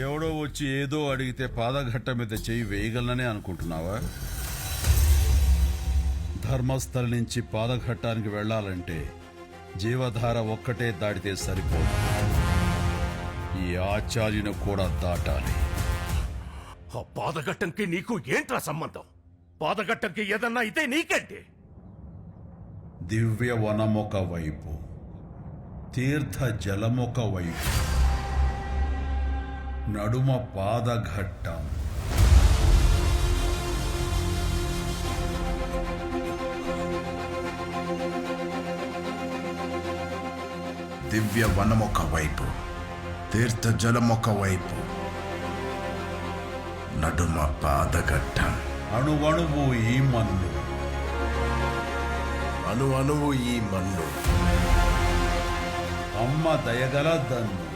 ఎవడో వచ్చి ఏదో అడిగితే పాదఘట్ట మీద చెయ్యి వేయగలననే అనుకుంటున్నావా? ధర్మస్థల నుంచి పాదఘట్టానికి వెళ్ళాలంటే జీవధార ఒక్కటే దాటితే సరిపోదు. ఈ ఆచార్యుని కూడా దాటాలి. ఆ పాదఘట్టంకి నీకు ఏంట్రా సంబంధం? పాదఘట్టంకి ఏదన్నా అయితే నీకేంటి? దివ్య వనమొక వైపు, తీర్థ జలమొక వైపు, నడుమ పాదఘట్టం. దివ్య వనమొక వైపు, తీర్థ జలమొక వైపు, నడుమ పాదఘట్టం. అణువణువు ఈ మన్ను, అణువణువు ఈ మన్ను. అమ్మ దయగల దన్ను.